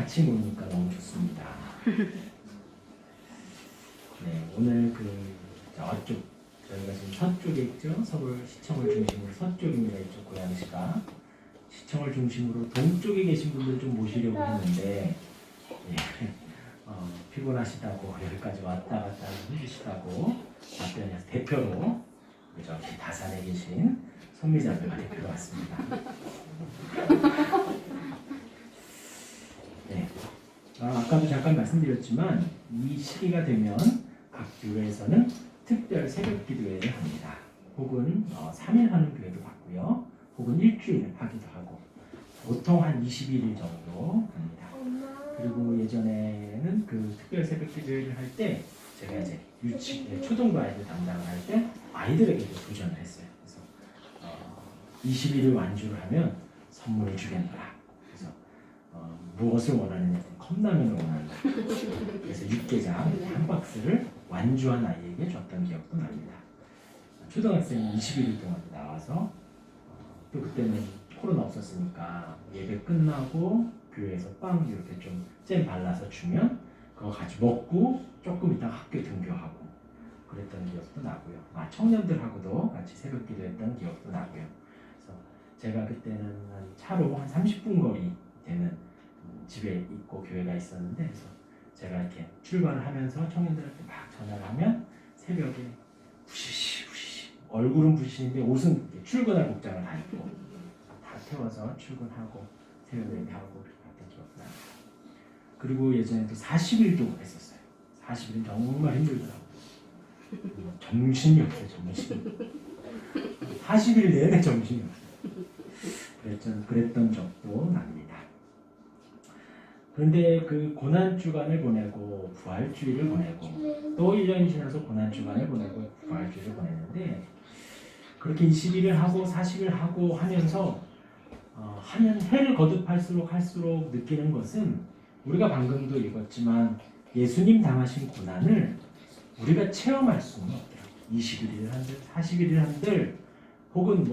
같이 모이니까 너무 좋습니다. 네, 오늘 저쪽 저희가 지금 서쪽에 있죠. 서울 시청을 중심으로 서쪽입니다. 이쪽 고양시가 시청을 중심으로 동쪽에 계신 분들 좀 모시려고 했는데 피곤하시다고 여기까지 왔다 갔다 해주시다고 답변해서 대표로 저기 다산에 계신 손미자매가 대표로 왔습니다. 네. 아까도 잠깐 말씀드렸지만 이 시기가 되면 각 교회에서는 특별 새벽 기도회를 합니다. 혹은 3일 하는 교회도 봤고요. 혹은 일주일 하기도 하고 보통 한 21일 정도 합니다. 그리고 예전에는 그 특별 새벽 기도회를 할 때 제가 이제 초등부 아이들 담당을 할 때 아이들에게도 도전을 했어요. 그래서 21일 완주를 하면 선물을 주겠노라. 그래서 무엇을 원하느냐? 컵라면을 원한다. 그래서 육개장 한 박스를 완주한 아이에게 줬던 기억도 납니다. 초등학생이 21일 동안 나와서 또 그때는 코로나 없었으니까 예배 끝나고 교회에서 빵 이렇게 좀 잼 발라서 주면 그거 같이 먹고 조금 있다가 학교 등교하고 그랬던 기억도 나고요. 청년들하고도 같이 새벽 기도했던 기억도 나고요. 그래서 제가 그때는 차로 한 30분 거리 되는 집에 있고 교회가 있었는데 그래서 제가 이렇게 출발을 하면서 청년들한테 막 전화를 하면 새벽에 부시시 얼굴은 부시시인데 옷은 출근할 복장을 다 입고 다 태워서 출근하고 새벽 예배하고 그렇게 갔던 기억도 나요. 그리고 예전에도 40일도 했었어요. 40일은 정말 힘들더라고요. 정신이 없어요. 정신이. 40일 내내 정신이 없어요. 그랬던 적도 납니다. 그런데 그 고난주간을 보내고 부활주일을 보내고 또 1년이 지나서 고난주간을 보내고 부활주일을 보냈는데 그렇게 20일을 하고 40일 하고 하면서 하면 해를 거듭할수록 느끼는 것은 우리가 방금도 읽었지만 예수님 당하신 고난을 우리가 체험할 수는 없더라고요. 21일을 한들 40일을 한들 혹은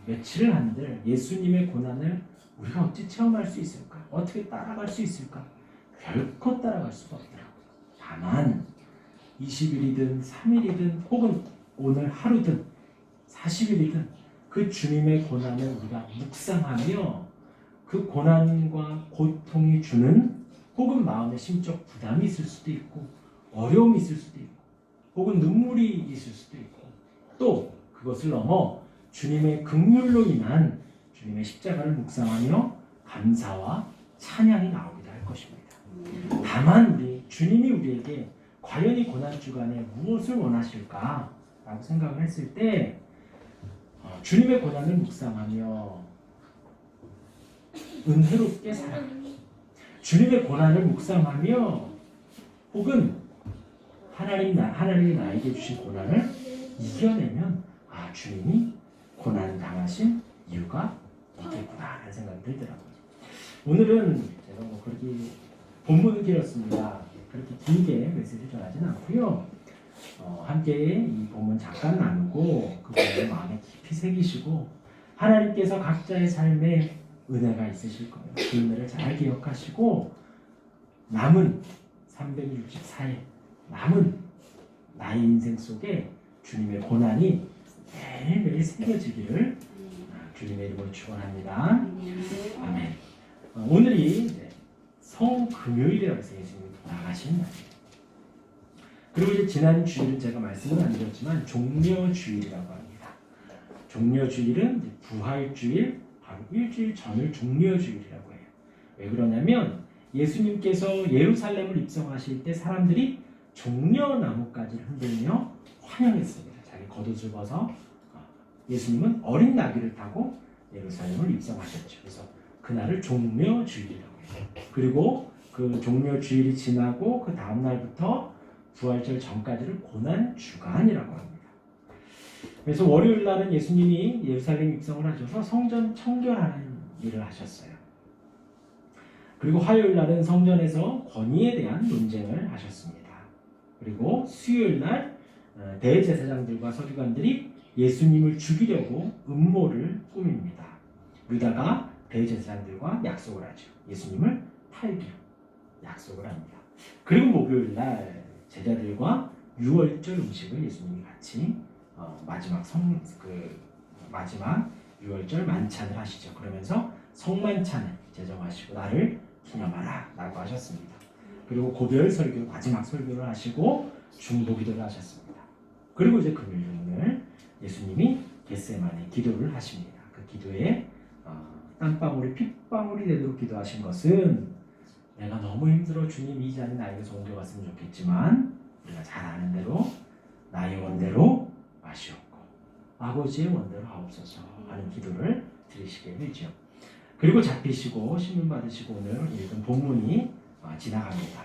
며칠을 한들 예수님의 고난을 우리가 어찌 체험할 수 있을까? 어떻게 따라갈 수 있을까? 결코 따라갈 수가 없더라고요. 다만 20일이든 3일이든 혹은 오늘 하루든 40일이든 그 주님의 고난을 우리가 묵상하며 그 고난과 고통이 주는 혹은 마음의 심적 부담이 있을 수도 있고 어려움이 있을 수도 있고 혹은 눈물이 있을 수도 있고 또 그것을 넘어 주님의 긍휼로 인한 주님의 십자가를 묵상하며 감사와 찬양이 나오기도 할 것입니다. 다만 주님이 우리에게 과연 이 고난주간에 무엇을 원하실까? 라고 생각을 했을 때 주님의 고난을 묵상하며 은혜롭게 살아 주님의 고난을 묵상하며 혹은 하나님이 나에게 주신 고난을 이겨내면 주님이 고난 당하신 이유가 있겠구나 하는 생각이 들더라고요. 오늘은 제가 그렇게 본문은 길었습니다. 그렇게 길게 메시지를 전하지는 않고요. 함께 이 본문 잠깐 나누고 그 본문을 마음에 깊이 새기시고 하나님께서 각자의 삶에 은혜가 있으실 거예요. 그 은혜를 잘 기억하시고 남은 364일 남은 나의 인생 속에 주님의 고난이 매일매일 새겨지기를 주님의 이름으로 축원합니다. 아멘. 오늘이 성금요일이라고 해서 예수님이 돌아가신 날이에요. 그리고 이제 지난 주일은 제가 말씀을 안 드렸지만 종려주일이라고 합니다. 종려주일은 부활주일, 바로 일주일 전을 종려주일이라고 해요. 왜 그러냐면 예수님께서 예루살렘을 입성하실 때 사람들이 종려나무까지를 흔들며 환영했습니다. 자기 겉옷을 벗어 예수님은 어린 나귀를 타고 예루살렘을 입성하셨죠. 그래서 그날을 종려주일이라고 해요. 그리고 그 종려주일이 지나고 그 다음 날부터 부활절 전까지를 고난주간이라고 합니다. 그래서 월요일 날은 예수님이 예루살렘 입성을 하셔서 성전 청결하는 일을 하셨어요. 그리고 화요일 날은 성전에서 권위에 대한 논쟁을 하셨습니다. 그리고 수요일 날 대제사장들과 서기관들이 예수님을 죽이려고 음모를 꾸밉니다. 유다가 대제사장들과 약속을 하죠. 예수님을 살기로 약속을 합니다. 그리고 목요일 날 제자들과 유월절 음식을 예수님이 같이 마지막 유월절 만찬을 하시죠. 그러면서 성만찬을 제정하시고 나를 기념하라 라고 하셨습니다. 그리고 고별 설교 마지막 설교를 하시고 중보기도를 하셨습니다. 그리고 이제 금요일 예수님이 겟세마네 기도를 하십니다. 그 기도에 땀방울이 핏방울이 되도록 기도하신 것은 내가 너무 힘들어 주님 이 잔이 나에게서 옮겨갔으면 좋겠지만 우리가 잘 아는 대로 나의 원대로 마시옵고 아버지의 원대로 하옵소서 하는 기도를 드리시게 되죠. 그리고 잡히시고 신문 받으시고 오늘 읽은 본문이 지나갑니다.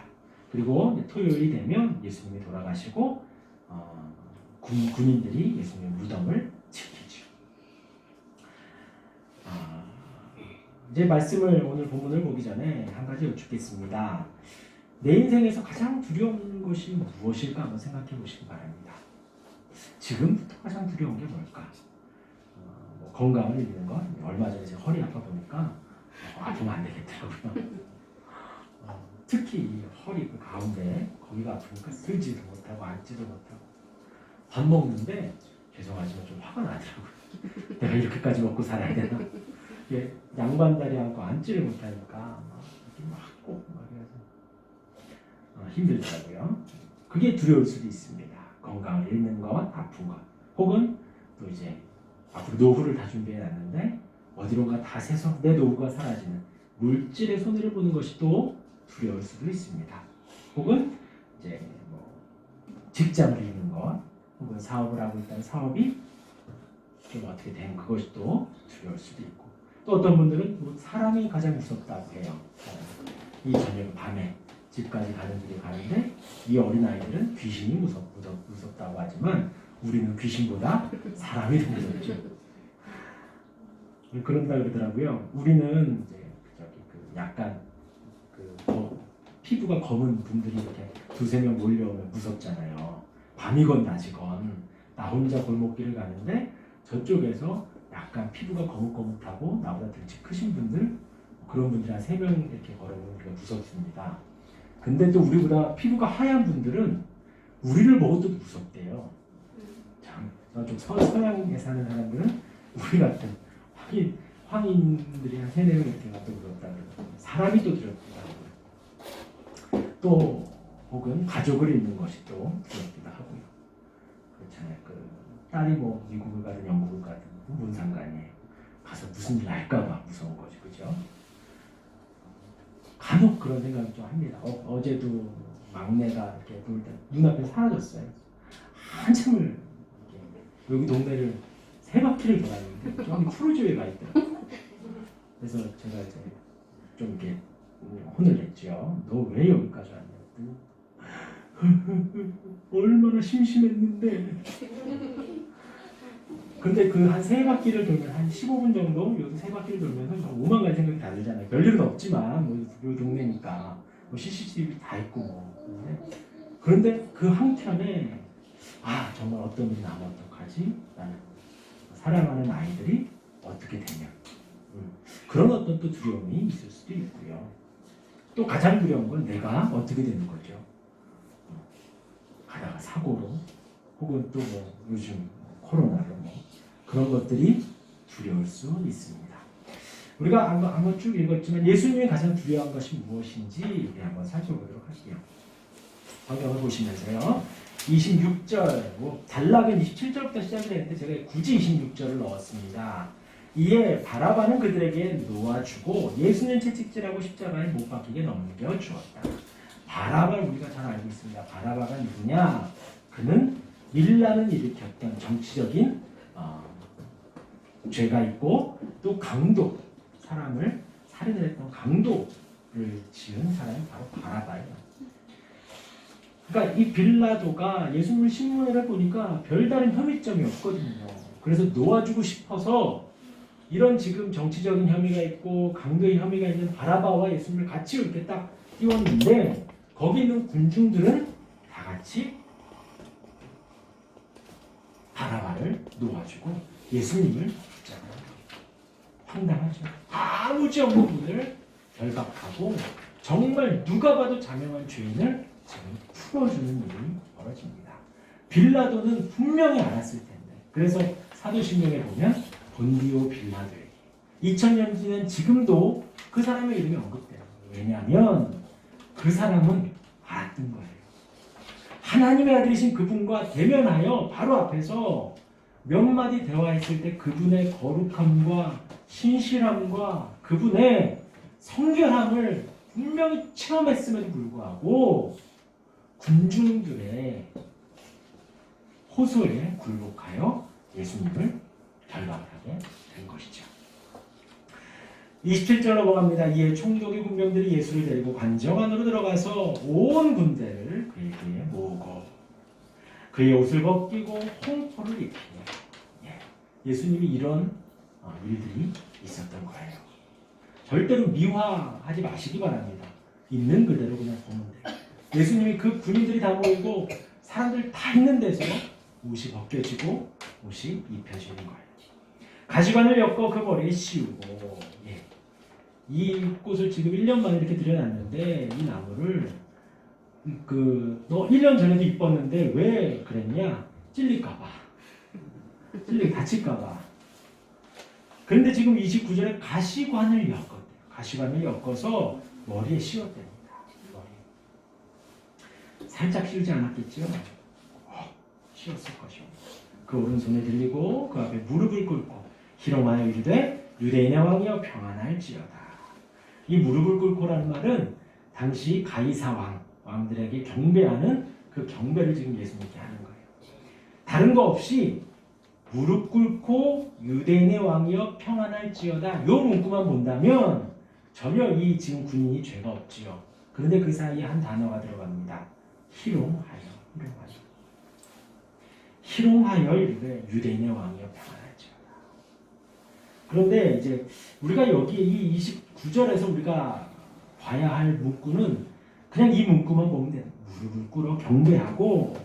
그리고 토요일이 되면 예수님이 돌아가시고 군인들이 예수님의 무덤을 지키죠. 이제 오늘 본문을 보기 전에 한 가지 여쭙겠습니다. 내 인생에서 가장 두려운 것이 무엇일까 한번 생각해 보시기 바랍니다. 지금부터 가장 두려운 게 뭘까? 건강을 잃는 것. 얼마 전에 제가 허리 아파 보니까 아프면 안 되겠더라고요. 특히 이 허리 그 가운데 거기가 아프니까 들지도 못하고 앉지도 못하고 밥 먹는데 죄송하지만 좀 화가 나더라고요. 내가 이렇게까지 먹고 살아야 되나? 양반다리 하고 앉지를 못하니까 막 해서 힘들더라고요. 그게 두려울 수도 있습니다. 건강을 잃는 것, 아픈 것, 혹은 또 이제 앞으로 노후를 다 준비해 놨는데 어디론가 다 새서 내 노후가 사라지는 물질의 손해를 보는 것이 또 두려울 수도 있습니다. 혹은 이제 직장을 잃는 것, 혹은 사업을 하고 있다는 사업이 좀 어떻게 된 그것이 또 두려울 수도 있고, 또 어떤 분들은 사람이 가장 무섭다고 해요. 이 저녁 밤에 집까지 가는 길에 가는데 이 어린아이들은 귀신이 무섭다고 하지만 우리는 귀신보다 사람이 더 무섭죠. 그런다 그러더라고요. 우리는 이제 약간 피부가 검은 분들이 이렇게 두세 명 몰려오면 무섭잖아요. 밤이건 낮이건 나 혼자 골목길을 가는데 저쪽에서 약간 피부가 거뭇거뭇하고 나보다 등치 크신 분들, 그런 분들 한 3명 이렇게 걸어오면 우리가 무섭습니다. 근데 또 우리보다 피부가 하얀 분들은 우리를 먹어도 무섭대요. 참, 저쪽 서양에 사는 사람들은 우리 같은 황인들이 한 3-4명 이렇게 가도 무섭다 그러고 사람이 또 두렵기도 하고요. 또 혹은 가족을 잃는 것이 또 두렵기도 하고요. 그렇잖아요. 딸이 미국을 가든 영국을 가든 뭔 상관이에요. 가서 무슨 일 할까봐 무서운 거죠, 그죠? 간혹 그런 생각을 좀 합니다. 어제도 막내가 이렇게 놀다 눈앞에 사라졌어요. 한참을 여기 동네를 3바퀴를 돌았는데 저기 푸르지오에 가 있더라고요. 그래서 제가 이제 좀 이렇게 혼을 냈죠. 너 왜 여기까지 왔냐? 얼마나 심심했는데. 근데 그 한 3바퀴를 돌면 한 15분 정도 여기 3바퀴를 돌면서 5만 가지 생각이 다 들잖아요. 별일은 없지만 요 동네니까 CCTV 다 있고 그런데 그 한켠에 정말 어떤 일이 나면 어떡하지? 나는 사랑하는 아이들이 어떻게 되면 그런 어떤 또 두려움이 있을 수도 있고요. 또 가장 두려운 건 내가 어떻게 되는 거죠. 가다가 사고로 혹은 또 요즘 코로나로 그런 것들이 두려울 수 있습니다. 우리가 한번 쭉 읽었지만 예수님이 가장 두려워한 것이 무엇인지 우리 한번 살펴보도록 할게요. 성경을 보시면서요. 26절, 단락은 27절부터 시작을 했는데 제가 굳이 26절을 넣었습니다. 이에 바라바는 그들에게 놓아주고 예수는 채찍질하고 십자가에 못 박히게 넘겨주었다. 바라바를 우리가 잘 알고 있습니다. 바라바가 누구냐? 그는 밀란을 일으켰던 정치적인 죄가 있고 또 강도, 사람을 살인을 했던 강도를 지은 사람이 바로 바라바예요. 그러니까 이 빌라도가 예수님을 신문을 해보니까 별다른 혐의점이 없거든요. 그래서 놓아주고 싶어서 이런 지금 정치적인 혐의가 있고 강도의 혐의가 있는 바라바와 예수님을 같이 이렇게 딱 띄웠는데 거기 있는 군중들은 다 같이 바라바를 놓아주고 예수님을 붙잡아요. 황당하죠. 아무 죄 없는 분을 결박하고 정말 누가 봐도 자명한 죄인을 지금 풀어주는 일이 벌어집니다. 빌라도는 분명히 알았을 텐데. 그래서 사도신경에 보면 본디오 빌라도에게 2000년 지난 지금도 그 사람의 이름이 언급돼요. 왜냐하면 그 사람은 알았던 거예요. 하나님의 아들이신 그분과 대면하여 바로 앞에서 몇 마디 대화했을 때 그분의 거룩함과 신실함과 그분의 성결함을 분명히 체험했음에도 불구하고 군중들의 호소에 굴복하여 예수님을 결박하게 된 것이죠. 27절 넘어갑니다. 이에 총독의 군병들이 예수를 데리고 관정 안으로 들어가서 온 군대를 그에게 모으고 그의 옷을 벗기고 홍포를 입히며 예수님이 이런 일들이 있었던 거예요. 절대로 미화하지 마시기 바랍니다. 있는 그대로 그냥 보면 돼요. 예수님이 그 군인들이 다 모이고 사람들 다 있는 데서 옷이 벗겨지고 옷이 입혀지는 거예요. 가시관을 엮어 그 머리에 씌우고 이 꽃을 지금 1년 만에 이렇게 들여놨는데 이 나무를 너 1년 전에도 이뻤는데 왜 그랬냐? 찔릴까봐. 다칠까봐. 그런데 지금 29절에 가시관을 엮었대요. 가시관을 엮어서 머리에 씌웠답니다. 살짝 씌우지 않았겠죠? 씌웠을 것이옵니다. 그 오른손에 들리고 그 앞에 무릎을 꿇고 희롱하여 이르되 유대인의 왕이여 평안할지어다. 이 무릎을 꿇고라는 말은 당시 가이사 왕들에게 경배하는 그 경배를 지금 예수님께 하는 거예요. 다른 거 없이 무릎 꿇고 유대인의 왕이여 평안할지어다. 요 문구만 본다면 전혀 이 지금 군인이 죄가 없지요. 그런데 그 사이에 한 단어가 들어갑니다. 희롱하여 이르되 유대인의 왕이여 평안할지어다. 그런데 이제 우리가 여기 이 29절에서 우리가 봐야 할 문구는 그냥 이 문구만 보면 돼요. 무릎을 꿇어 경배하고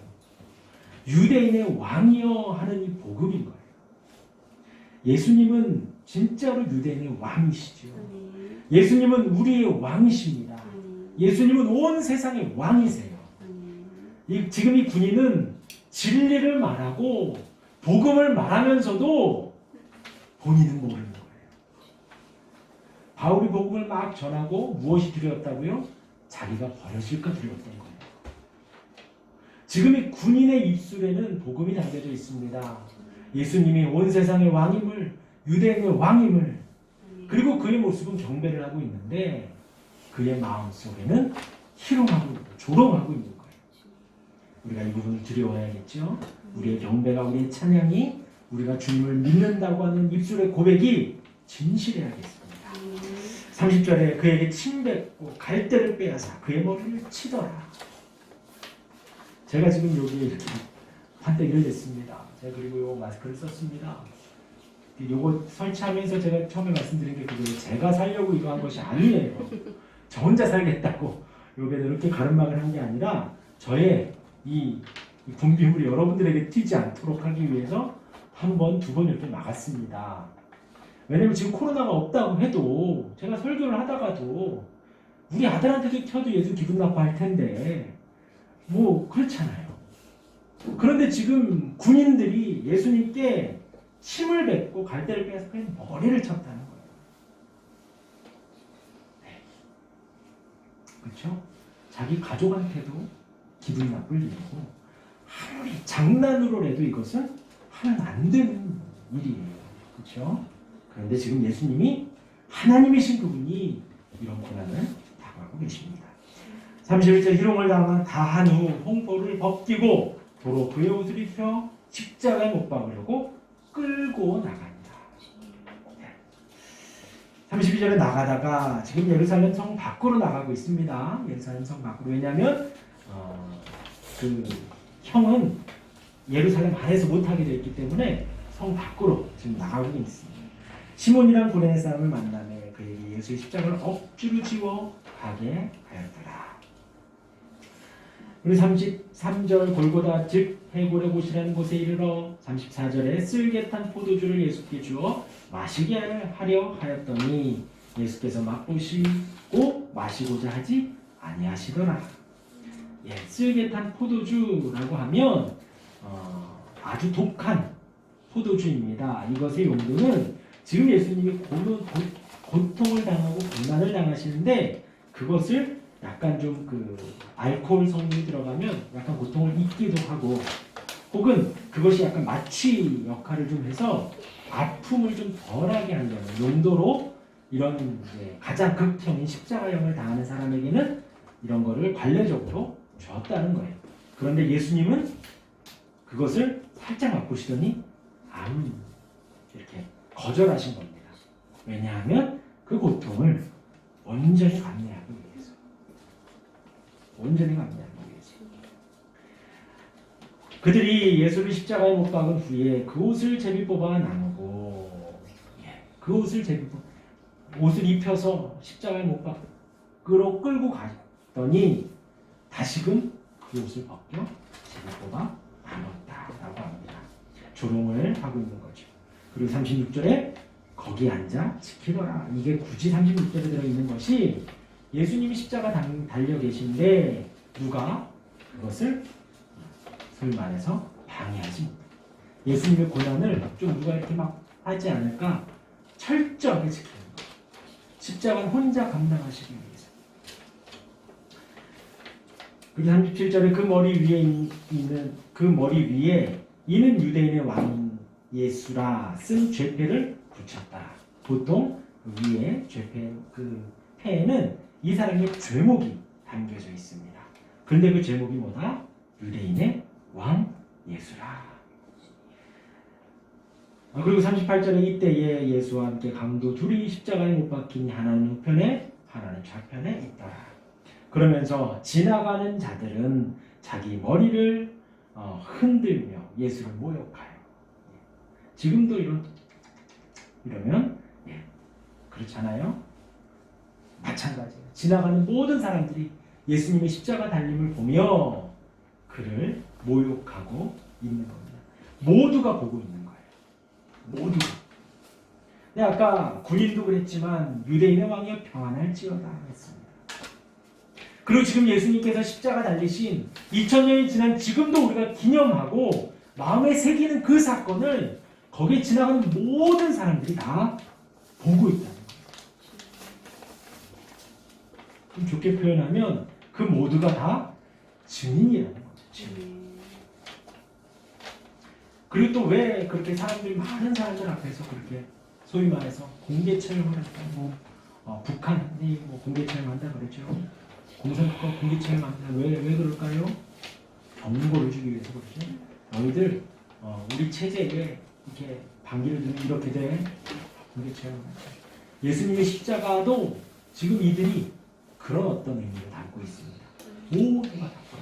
유대인의 왕이여 하는 이 복음인 거예요. 예수님은 진짜로 유대인의 왕이시죠. 예수님은 우리의 왕이십니다. 예수님은 온 세상의 왕이세요. 지금 이 군인은 진리를 말하고 복음을 말하면서도 본인은 모르는 거예요. 바울이 복음을 막 전하고 무엇이 두려웠다고요? 자기가 버려질까 두려웠던 거예요. 지금 이 군인의 입술에는 복음이 담겨져 있습니다. 예수님이 온 세상의 왕임을, 유대인의 왕임을, 그리고 그의 모습은 경배를 하고 있는데 그의 마음속에는 희롱하고 조롱하고 있는 거예요. 우리가 이 부분을 두려워야겠죠. 우리의 경배가, 우리의 찬양이, 우리가 주님을 믿는다고 하는 입술의 고백이 진실해야겠습니다. 30절에 그에게 침뱉고 갈대를 빼앗아 그의 머리를 치더라. 제가 지금 여기에 이렇게 판때기를 냈습니다. 제가 그리고 요 마스크를 썼습니다. 요거 설치하면서 제가 처음에 말씀드린 게 그거예요. 제가 살려고 이거 한 것이 아니에요. 저 혼자 살겠다고 요게 이렇게 가름막을 한 게 아니라 저의 이 분비물이 여러분들에게 튀지 않도록 하기 위해서 한 번, 두 번 이렇게 막았습니다. 왜냐면 지금 코로나가 없다고 해도 제가 설교를 하다가도 우리 아들한테도 켜도 얘도 기분 나빠할 텐데 뭐 그렇잖아요. 그런데 지금 군인들이 예수님께 침을 뱉고 갈대를 빼서 그냥 머리를 쳤다는 거예요. 네. 그렇죠? 자기 가족한테도 기분 나쁠 일이고 아무리 장난으로라도 이것은 하면 안 되는 일이에요. 그렇죠? 그런데 지금 예수님이 하나님이신 그분이 이런 고난을 당하고 계십니다. 31절 희롱을 당한 다 한 후 홍포를 벗기고 도로 그의 옷을 입혀 십자가에 못 박으려고 끌고 나간다. 32절에 나가다가 지금 예루살렘 성 밖으로 나가고 있습니다. 예루살렘 성 밖으로. 왜냐하면 그 형은 예루살렘 안에서 못하게 되어 있기 때문에 성 밖으로 지금 나가고 있습니다. 시몬이란 구레네 사람을 만나매 그에게 예수의 십자가를 억지로 지워 가게 하였더라. 그리고 33절 골고다 즉 해골의 곳이라는 곳에 이르러 34절에 쓸개탄 포도주를 예수께 주어 마시게 하려 하였더니 예수께서 맛보시고 마시고자 하지 아니하시더라. 예, 쓸개 탄 포도주라고 하면 아주 독한 포도주입니다. 이것의 용도는 지금 예수님이 고통을 당하고 고난을 당하시는데 그것을 약간 좀 알코올 성분이 들어가면 약간 고통을 잊기도 하고 혹은 그것이 약간 마취 역할을 좀 해서 아픔을 좀 덜하게 하려는 용도로 이런 가장 극형인 십자가형을 당하는 사람에게는 이런 거를 관례적으로 주었다는 거예요. 그런데 예수님은 그것을 살짝 맛보시더니 이렇게 거절하신 겁니다. 왜냐하면 그 고통을 온전히 감내하기 위해서. 온전히 감내하기 위해서. 그들이 예수를 십자가에 못 박은 후에 그 옷을 제비 뽑아 나누고 그 옷을 옷을 입혀서 십자가에 못 박으로 끌고 갔더니 다시금 그 옷을 벗겨 제비 뽑아 나눴다라고 합니다. 조롱을 하고 있는 거죠. 그리고 36절에 거기 앉아 지키더라. 이게 굳이 36절에 들어있는 것이 예수님이 십자가 달려 계신데 누가 그것을 소위 말해서 방해하지 못해. 예수님의 고난을 좀 누가 이렇게 막 하지 않을까 철저하게 지키는 거예요. 십자가는 혼자 감당하시기 위해서. 그리고 37절에 그 머리 위에 이는 유대인의 왕 예수라 쓴 죄패를 붙였다. 보통 위에 패에는 이 사람의 죄목이 담겨져 있습니다. 그런데 그 제목이 뭐다? 유대인의 왕 예수라. 그리고 38절에 이때에 예수와 함께 강도 둘이 십자가에 못 박히니 하나는 우편에 하나는 좌편에 있더라. 그러면서 지나가는 자들은 자기 머리를 흔들며 예수를 모욕하여. 지금도 이러면 그렇잖아요. 마찬가지예요. 지나가는 모든 사람들이 예수님의 십자가 달림을 보며 그를 모욕하고 있는 겁니다. 모두가 보고 있는 거예요. 모두가. 근데 아까 군인도 그랬지만 유대인의 왕이여 평안할지어다 했습니다. 그리고 지금 예수님께서 십자가 달리신 2000년이 지난 지금도 우리가 기념하고 마음에 새기는 그 사건을 거기에 지나가는 모든 사람들이 다 보고 있다는 거예요. 좀 좋게 표현하면 그 모두가 다 증인이라는 거죠. 증인. 그리고 또 왜 그렇게 많은 사람들 앞에서 그렇게 소위 말해서 공개 처형을 한다. 북한이 공개 처형한다 그랬죠. 공산국가 공개 처형한다. 왜 그럴까요? 경고를 주기 위해서 그러죠. 너희들 우리 체제에 이렇게 반기를 두면 이렇게 돼. 공개 처형한다. 예수님의 십자가도 지금 이들이 그런 어떤 의미를 담고 있습니다. 모두가 담고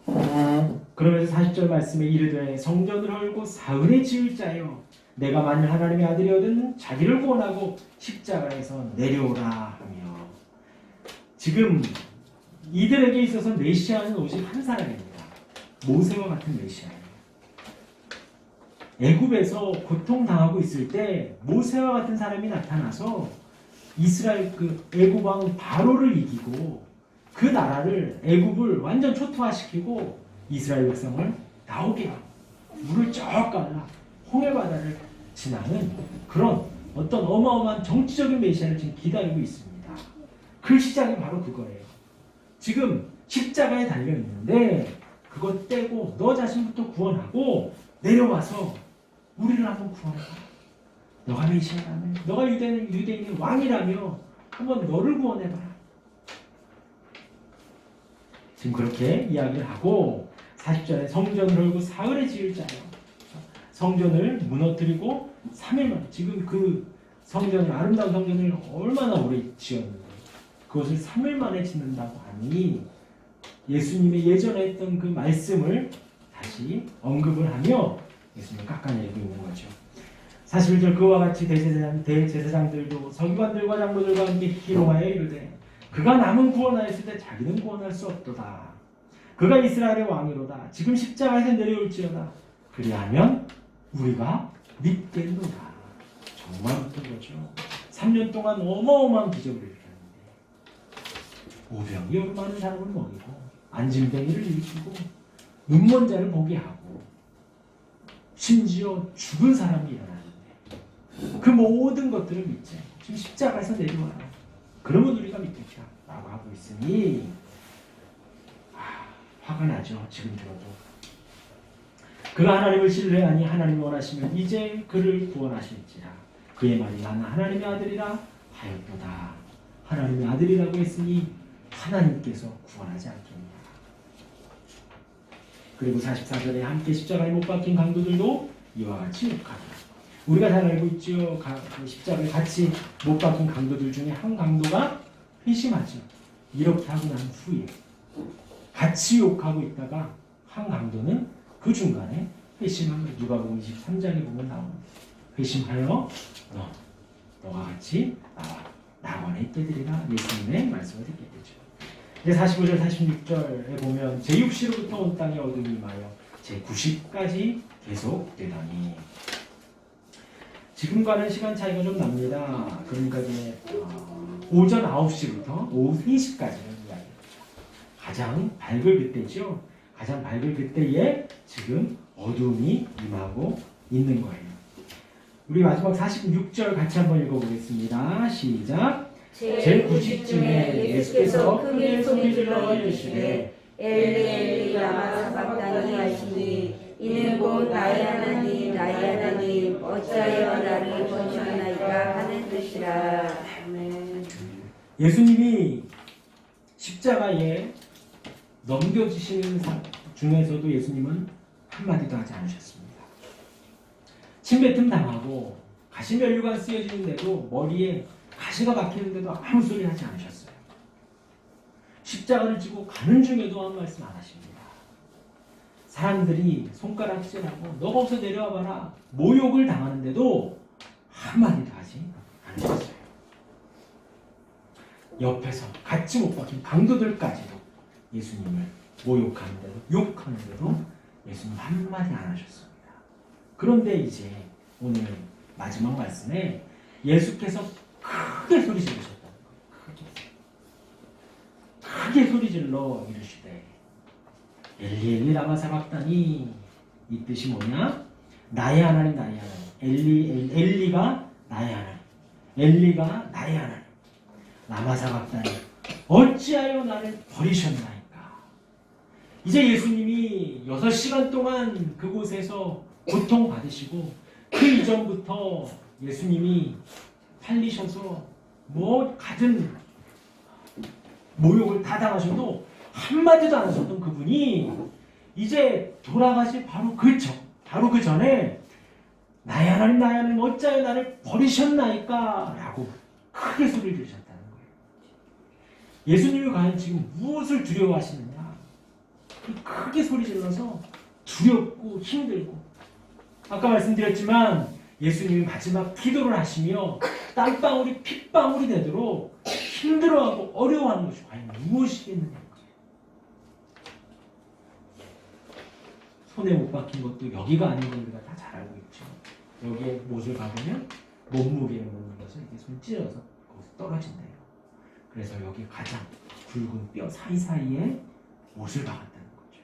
있는. 그러면서 40절 말씀에 이르되 성전을 헐고 사흘에 지을 자여 내가 만일 하나님의 아들이거든 자기를 구원하고 십자가에서 내려오라 하며 지금 이들에게 있어서 메시아는 오직 한 사람입니다. 모세와 같은 메시아예요. 애굽에서 고통당하고 있을 때 모세와 같은 사람이 나타나서 이스라엘 애굽 왕 바로를 이기고 그 나라를 애굽을 완전 초토화시키고 이스라엘 백성을 나오게 하고 물을 쫙 갈라 홍해 바다를 지나는 그런 어떤 어마어마한 정치적인 메시아를 지금 기다리고 있습니다. 그 시작이 바로 그거예요. 지금 십자가에 달려 있는데 그거 떼고 너 자신부터 구원하고 내려와서 우리를 한번 구원해봐. 너가 메시아라며, 너가 유대인의 왕이라며 한번 너를 구원해봐라. 지금 그렇게 이야기를 하고 40절에 성전을 헐고 사흘에 지을 자요. 성전을 무너뜨리고 3일 만에 지금 그 성전을 아름다운 성전을 얼마나 오래 지었는데 그것을 3일 만에 짓는다고 하니 예수님의 예전에 했던 그 말씀을 다시 언급을 하며 예수님을 깎아내리고 있는 거죠. 41절 그와 같이 대제사장들도 서기관들과 장로들과 함께 희롱하여 이르되 그가 남은 구원하였을 때 자기는 구원할 수 없도다. 그가 이스라엘의 왕이로다. 지금 십자가에서 내려올지어다. 그리하면 우리가 믿겠노라. 정말 못한 거죠. 3년 동안 어마어마한 기적을 일으켰는데 오병이 여러 많은 사람을 먹이고 안진뱅이를 일으키고 눈먼 자를 보게 하고 심지어 죽은 사람이 일어나는데 그 모든 것들을 믿지 지금 십자가에서 내려와라. 그러면 우리가 믿겠다 라고 하고 있으니 화가 나죠. 지금 들어도. 그가 하나님을 신뢰하니 하나님이 원하시면 이제 그를 구원하실지라. 그의 말이 나는 하나님의 아들이라 하였도다. 하나님의 아들이라고 했으니 하나님께서 구원하지 않겠느냐. 그리고 44절에 함께 십자가에 못 박힌 강도들도 이와 같이 욕하더라. 우리가 잘 알고 있죠. 십자가에 같이 못 박힌 강도들 중에 한 강도가 회심하죠. 이렇게 하고 난 후에 같이 욕하고 있다가 한 강도는 그 중간에 회심함을 누가복음 23장에 보면 나옵니다. 회심하여 너와 같이 나와 낙원에 있게 되리라. 예수님의 말씀을 듣게 되죠. 이제 45절 46절에 보면 제6시로부터 온 땅에 어둠이 임하여 제9시까지 계속되더니 지금과는 시간 차이가 좀 납니다. 그러니까 이제 오전 9시부터 오후 3시까지는 이야기합니다. 가장 밝을 그때죠. 가장 밝을 그때에 지금 어둠이 임하고 있는 거예요. 우리 마지막 46절 같이 한번 읽어보겠습니다. 시작. 제9시쯤에 예수께서 크게 소리질러 이르시되 엘리 엘리 라마 사박다니 하시니 이는 곧 나의 하나님 나의 하나님 어찌하여 나를 버리셨나이까 하는 뜻이라. 예수님이 십자가에 넘겨지시는 중에서도 예수님은 한마디도 하지 않으셨습니다. 침뱉음 당하고 가시면류관 쓰여지는데도 머리에 가시가 박히는데도 아무 소리 하지 않으셨어요. 십자가를 지고 가는 중에도 아무 말씀 안 하십니다. 사람들이 손가락질하고 너가 어서 내려와 봐라 모욕을 당하는데도 한마디도 하지 않으셨어요. 옆에서 같이 못 박힌 강도들까지도 예수님을 모욕하는데도 욕하는데도 예수님 한마디 안 하셨습니다. 그런데 이제 오늘 마지막 말씀에 예수께서 크게 소리 지르셨다는 거예요. 크게 소리 질러 이르시되 엘리 엘리 라마 사박다니. 이 뜻이 뭐냐? 나의 하나님 나의 하나님. 엘리가 나의 하나님. 엘리가 나의 하나님. 라마 사박다니. 어찌하여 나를 버리셨나이까. 이제 예수님이 6시간 동안 그곳에서 고통받으시고 그 이전부터 예수님이 팔리셔서 뭐 가진 모욕을 다 당하셔도 한마디도 안 하셨던 그분이 이제 돌아가실 바로 그 전에 나의 하나님 나의 하나님 어찌하여 나를 버리셨나이까 라고 크게 소리를 지르셨다는 거예요. 예수님이 과연 지금 무엇을 두려워하시느냐. 크게 소리 질러서 두렵고 힘들고 아까 말씀드렸지만 예수님이 마지막 기도를 하시며 땀방울이 핏방울이 되도록 힘들어하고 어려워하는 것이 과연 무엇이겠느냐. 손에 못 박힌 것도 여기가 아닌 걸 우리가 다 잘 알고 있죠. 여기에 못을 박으면 몸무게를 놓는 것을 이렇게 손 찔러서 거기서 떨어진대요. 그래서 여기 가장 굵은 뼈 사이사이에 못을 박았다는 거죠.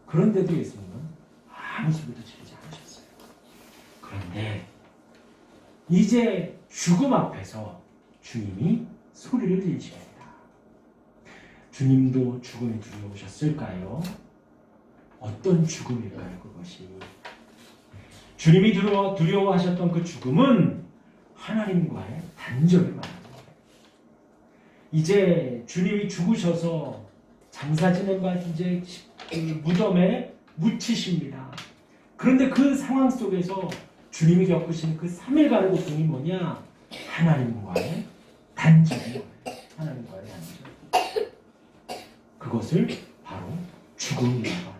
그런데도 예수님은 아무 소리도 지르지 않으셨어요. 그런데 이제 죽음 앞에서 주님이 소리를 지르십니다. 주님도 죽음이 두려우셨을까요? 어떤 죽음일까요? 그것이 주님이 두려워하셨던 그 죽음은 하나님과의 단절을 말하는 거예요. 이제 주님이 죽으셔서 장사 지낸과 이제 무덤에 묻히십니다. 그런데 그 상황 속에서 주님이 겪으신 그 3일간의 고통이 뭐냐? 하나님과의 단절이에요. 하나님과의 단절. 그것을 바로 죽음이라고 합니다.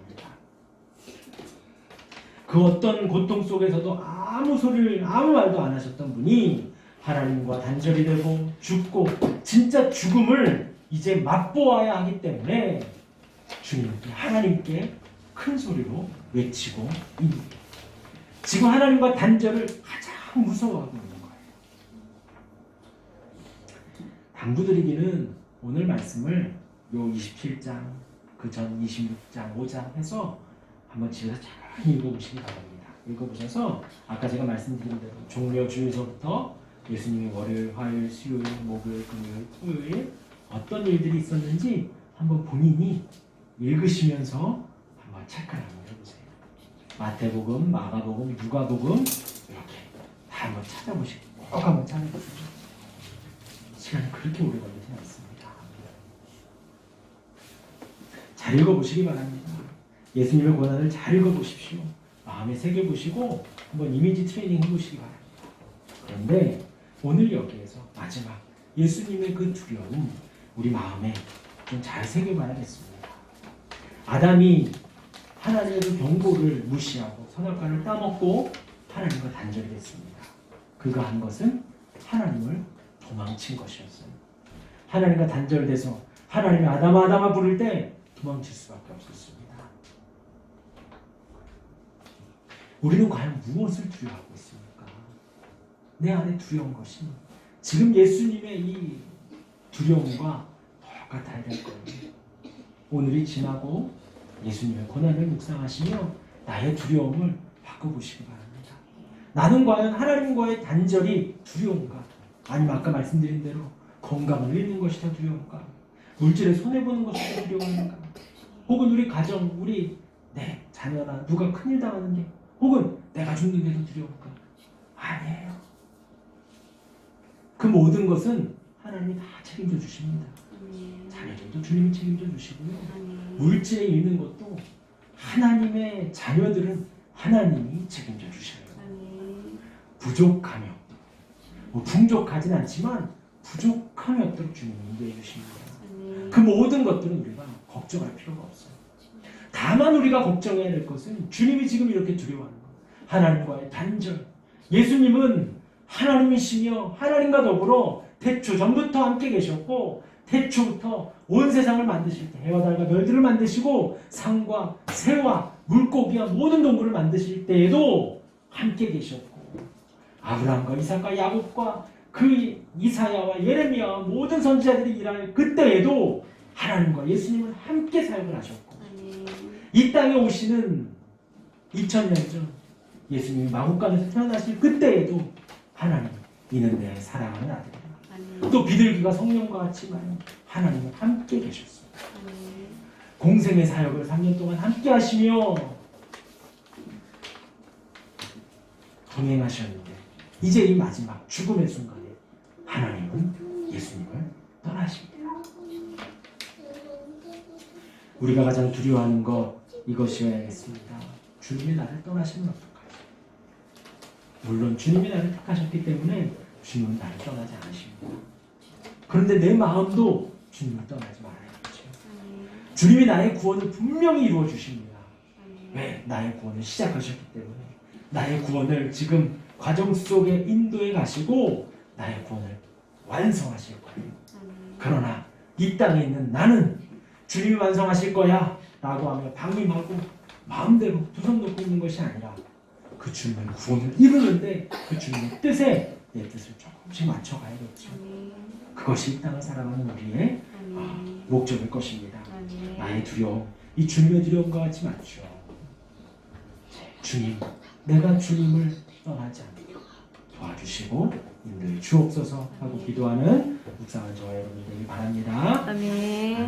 그 어떤 고통 속에서도 아무 말도 안 하셨던 분이 하나님과 단절이 되고 죽고 진짜 죽음을 이제 맛보아야 하기 때문에 주님께 하나님께 큰 소리로 외치고 있습니다. 지금 하나님과 단절을 가장 막 무서워하고 있는 거예요. 당부드리기는 오늘 말씀을 요 27장, 그 전 26장, 5장 해서 한번 집에서 잘 읽어보시기 바랍니다. 읽어보셔서 아까 제가 말씀드린 대로 종려 주일서부터 예수님이 월요일, 화요일, 수요일, 목요일, 금요일, 토요일 어떤 일들이 있었는지 한번 본인이 읽으시면서 한번 체크를 한번 해보세요. 마태복음, 마가복음, 누가복음 이렇게 다 한번 찾아보시고 꼭 한번 찾아보세요. 시간이 그렇게 오래 걸리지 않습니다. 잘 읽어보시기 바랍니다. 예수님의 고난을 잘 읽어보십시오. 마음에 새겨보시고 한번 이미지 트레이닝 해보시기 바랍니다. 그런데 오늘 여기에서 마지막 예수님의 그 두려움 우리 마음에 좀 잘 새겨봐야겠습니다. 아담이 하나님의 그 경고를 무시하고 선악과를 따먹고 하나님과 단절이 됐습니다. 그가 한 것은 하나님을 도망친 것이었어요. 하나님과 단절돼서 하나님이 아담아 아담아 부를 때 도망칠 수밖에 없었습니다. 우리는 과연 무엇을 두려워하고 있습니까? 내 안에 두려운 것이 지금 예수님의 이 두려움과 똑같아야 될 거예요. 오늘이 지나고 예수님의 고난을 묵상하시며 나의 두려움을 바꿔보시기 바랍니다. 나는 과연 하나님과의 단절이 두려운가? 아니면 아까 말씀드린 대로 건강을 잃는 것이 더 두려운가? 물질에 손해보는 것이 더 두려운가? 혹은 우리 가정, 우리 내 자녀나 누가 큰일 당하는 게 혹은 내가 죽는 게 더 두려운가? 아니에요. 그 모든 것은 하나님이 다 책임져 주십니다. 자녀들도 주님이 책임져 주시고요. 물질에 있는 것도 하나님의 자녀들은 하나님이 책임져 주셔요. 부족함이 없도록, 풍족하진 않지만 부족함이 없도록 주님이 인도해 주십니다. 그 모든 것들은 우리가 걱정할 필요가 없어요. 다만 우리가 걱정해야 될 것은 주님이 지금 이렇게 두려워하는 것, 하나님과의 단절. 예수님은 하나님이시며 하나님과 더불어 태초 전부터 함께 계셨고 태초부터 온 세상을 만드실 때 해와 달과 별들을 만드시고 산과 새와 물고기와 모든 동물을 만드실 때에도 함께 계셨고 아브라함과 이삭과 야곱과 그 이사야와 예레미야와 모든 선지자들이 일할 그때에도 하나님과 예수님은 함께 사역을 하셨고 이 땅에 오시는 2000년 전 예수님이 마국간에서 태어나실 그때에도 하나님 이는 내 사랑하는 아들이다. 또 비둘기가 성령과 같이 말하는 하나님은 함께 계셨습니다. 공생의 사역을 3년 동안 함께 하시며 동행하셨는데 이제 이 마지막 죽음의 순간에 하나님은 예수님을 떠나십니다. 우리가 가장 두려워하는 것 이것이어야겠습니다. 주님이 나를 떠나시면 어떡하죠? 물론 주님이 나를 택하셨기 때문에 주님은 나를 떠나지 않으십니다. 그런데 내 마음도 주님을 떠나지 말아야겠죠. 주님이 나의 구원을 분명히 이루어 주십니다. 왜? 나의 구원을 시작하셨기 때문에 나의 구원을 지금 과정 속에 인도해 가시고 나의 구원을 완성하실 거예요. 그러나 이 땅에 있는 나는 주님이 완성하실 거야 라고 하며 방임하고 마음대로 두 손 놓고 있는 것이 아니라 그 주님의 구원을 이루는데 그 주님의 뜻에 내 뜻을 조금씩 맞춰가야겠죠. 그것이 이 땅을 살아가는 우리의 목적일 것입니다. 나의 두려움, 이 주님의 두려움과 같이 맞죠. 주님, 내가 주님을 떠나지 않게 도와주시고 인도해 주옵소서 하고 기도하는 묵상한 저와 여러분이 되길 바랍니다. 아멘.